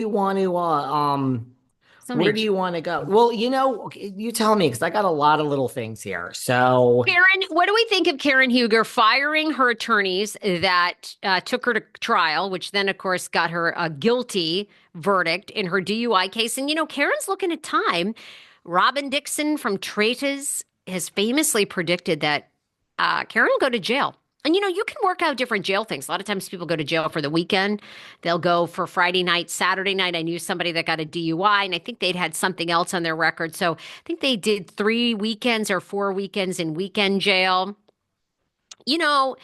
you want to So where many. do you want to go? Well, okay, you tell me because I got a lot of little things here. So, Karen, what do we think of Karen Huger firing her attorneys that took her to trial, which then, of course, got her a guilty verdict in her DUI case? And, Karen's looking at time. Robin Dixon from Traitors has famously predicted that Karen will go to jail. And, you can work out different jail things. A lot of times people go to jail for the weekend. They'll go for Friday night, Saturday night. I knew somebody that got a DUI, and I think they'd had something else on their record. So I think they did 3 weekends or 4 weekends in weekend jail. You know,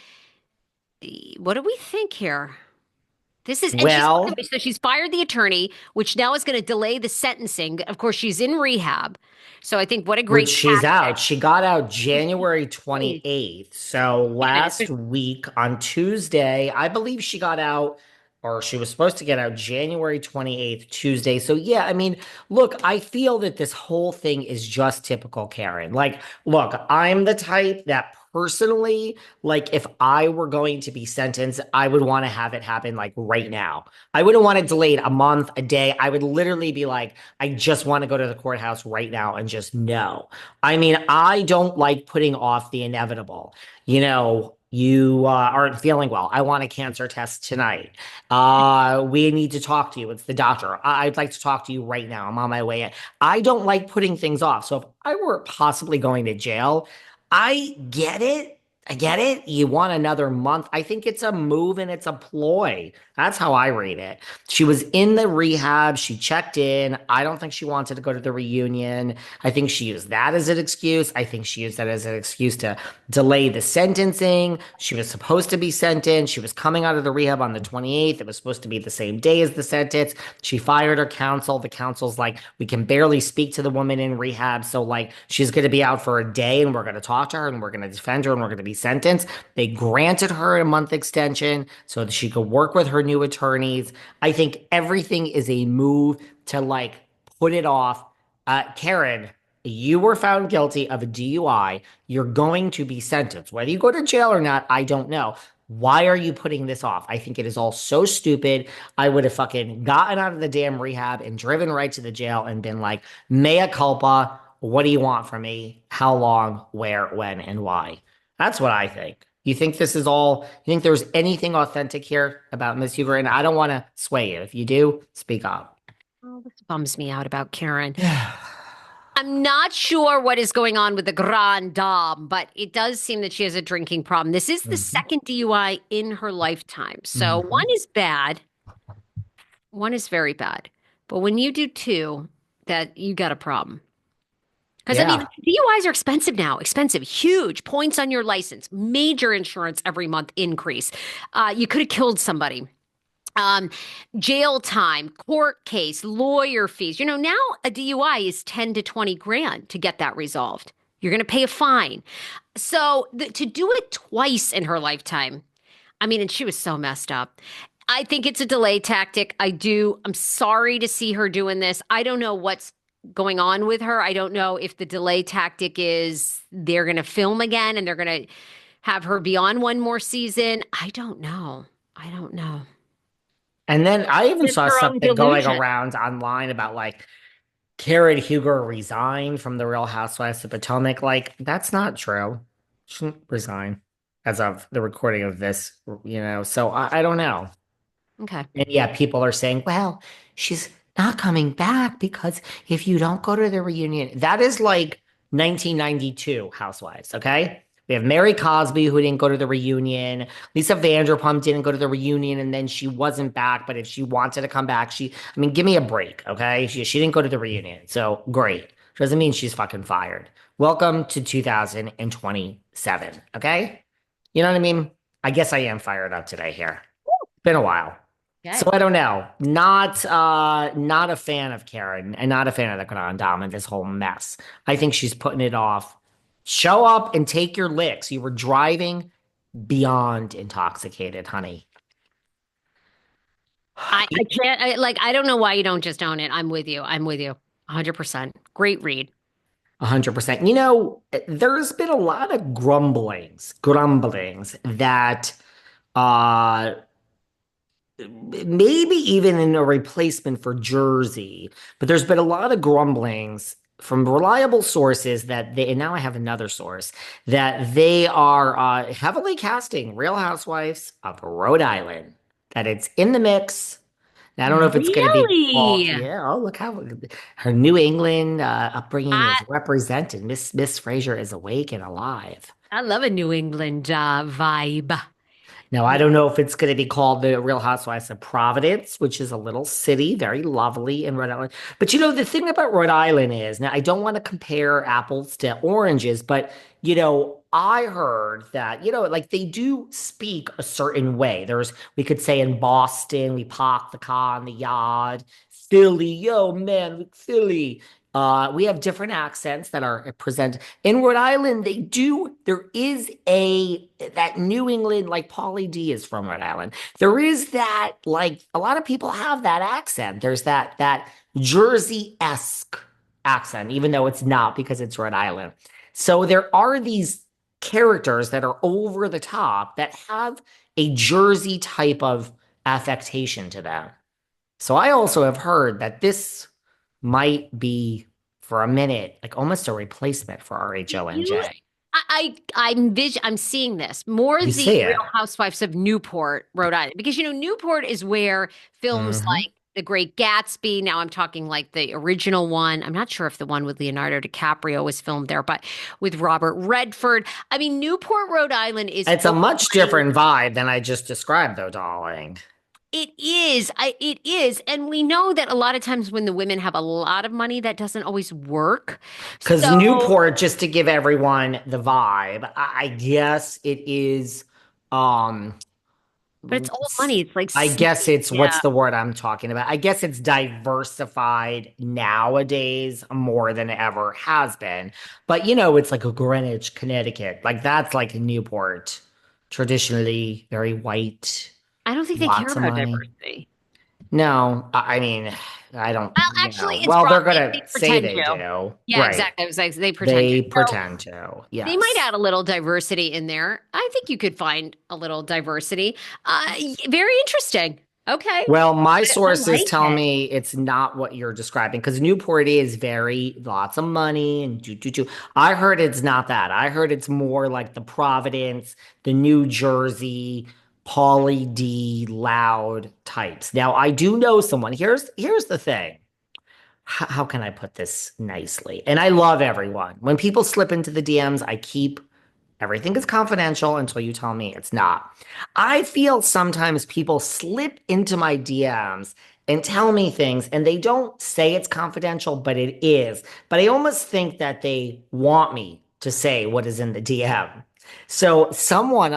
what do we think here? And she's, by the way, well, so she's fired the attorney, which now is going to delay the sentencing. Of course, she's in rehab. So I think what a which great she's tactic. out. She got out She's January please. 28th. So Yeah, last week on Tuesday, I believe she got out, or she was supposed to get out January 28th, Tuesday. So yeah, I mean, look, I feel that this whole thing is just typical Karen. Like, look, I'm the type that personally, like, if I were going to be sentenced, I would want to have it happen like right now. I wouldn't want it delayed a month, a day. I would literally be like, I just want to go to the courthouse right now and just know. I mean, I don't like putting off the inevitable. You aren't feeling well. I want a cancer test tonight. We need to talk to you. It's the doctor. I'd like to talk to you right now. I'm on my way in. I don't like putting things off. So if I were possibly going to jail, I get it. I get it. You want another month. I think it's a move and it's a ploy. That's how I read it. She was in the rehab. She checked in. I don't think she wanted to go to the reunion. I think she used that as an excuse. I think she used that as an excuse to delay the sentencing. She was supposed to be sentenced. She was coming out of the rehab on the 28th. It was supposed to be the same day as the sentence. She fired her counsel. The counsel's like, we can barely speak to the woman in rehab. So, like, she's going to be out for a day and we're going to talk to her and we're going to defend her and we're going to be sentenced. They granted her a month extension so that she could work with her new attorneys. I think everything is a move to like put it off. Karen, you were found guilty of a DUI. You're going to be sentenced. Whether you go to jail or not, I don't know. Why are you putting this off? I think it is all so stupid. I would have fucking gotten out of the damn rehab and driven right to the jail and been like, mea culpa. What do you want from me? How long, where, when, and why? That's what I think. You think this is all, you think there's anything authentic here about Miss Hoover? And I don't want to sway you. If you do, speak up. Oh, this bums me out about Karen. Yeah. I'm not sure what is going on with the Grand Dame, but it does seem that she has a drinking problem. This is the hmm second DUI in her lifetime. So one hmm is bad, one is very bad. But when you do two, that you got a problem. Because I mean, Yeah. DUIs are expensive now, expensive, huge points on your license, major insurance every month increase. You could have killed somebody. Um, Jail time, court case, lawyer fees. Now a DUI is 10 to 20 grand to get that resolved. You're going to pay a fine. So to do it twice in her lifetime, I mean, and she was so messed up. I think it's a delay tactic. I do. I'm sorry to see her doing this. I don't know what's going on with her. I don't know if the delay tactic is they're going to film again and they're going to have her be on one more season. I don't know. I don't know. And then I even It's saw her own something going delusion. around online about like Karen Huger resigned from the Real Housewives of Potomac. Like, that's not true. She didn't resign as of the recording of this. So I don't know. Okay. And yeah, people are saying, well, she's not coming back because if you don't go to the reunion, that is like 1992 Housewives, okay? We have Mary Cosby who didn't go to the reunion. Lisa Vanderpump didn't go to the reunion and then she wasn't back. But if she wanted to come back, I mean, give me a break, okay? She didn't go to the reunion. So great. Doesn't mean she's fucking fired. Welcome to 2027, okay? You know what I mean? I guess I am fired up today here. Been a while. So Okay. I don't know. Not a fan of Karen and not a fan of the Grand Dame and this whole mess. I think she's putting it off. Show up and take your licks. You were driving beyond intoxicated, honey. I can't I don't know why you don't just own it. I'm with you. I'm with you. 100%. Great read. 100%. There's been a lot of grumblings that uh maybe even in a replacement for Jersey. But there's been a lot of grumblings from reliable sources that they, and now I have another source, that they are heavily casting Real Housewives of Rhode Island, that it's in the mix. Now, I don't know if it's going to be all, Really? yeah, oh, look how her New England upbringing I is represented. Miss Fraser is awake and alive. I love a New England vibe. Now, I don't know if it's going to be called the Real Housewives of Providence, which is a little city, very lovely in Rhode Island. But the thing about Rhode Island is, now I don't want to compare apples to oranges, but I heard that, like they do speak a certain way. We could say in Boston, we park the car in the yard. Philly, yo, man, Philly. We have different accents that are present in Rhode Island. There is that New England, like Pauly D is from Rhode Island. There is that, like a lot of people have that accent. There's that Jersey-esque accent, even though it's not because it's Rhode Island. So there are these characters that are over the top that have a Jersey type of affectation to them. So I also have heard that this might be for a minute, like almost a replacement for You, RHONJ. I'm seeing this more You the see Real it. Housewives of Newport, Rhode Island, because Newport is where films Hmm. like The Great Gatsby. Now I'm talking like the original one. I'm not sure if the one with Leonardo DiCaprio was filmed there, but with Robert Redford. I mean, Newport, Rhode Island is It's a much already. different vibe than I just described, though, darling. It is. It is. And we know that a lot of times when the women have a lot of money, that doesn't always work. Because So, Newport, just to give everyone the vibe, I guess it is. Um, but it's old money. It's like, I guess it's what's yeah. the word I'm talking about? I guess it's diversified nowadays more than it ever has been. But it's like a Greenwich, Connecticut. Like that's like Newport, traditionally very white, I don't think they care lots of about money. diversity. No, I mean, I don't, Well, actually, it's well, broad. they're gonna They say pretend they to. do. Yeah, Right. exactly. I was like, they pretend to. They So pretend to. they might Yes. add a little diversity in there. I think you could find a little diversity. Very interesting. Okay. Well, my I sources like tell it. me it's not what you're describing because Newport is very lots of money and do. I heard it's not that. I heard it's more like the Providence, the New Jersey, Pauly D, loud types. Now, I do know someone. Here's the thing. How can I put this nicely? And I love everyone. When people slip into the DMs, I keep everything is confidential until you tell me it's not. I feel sometimes people slip into my DMs and tell me things, and they don't say it's confidential, but it is. But I almost think that they want me to say what is in the DM. So someone,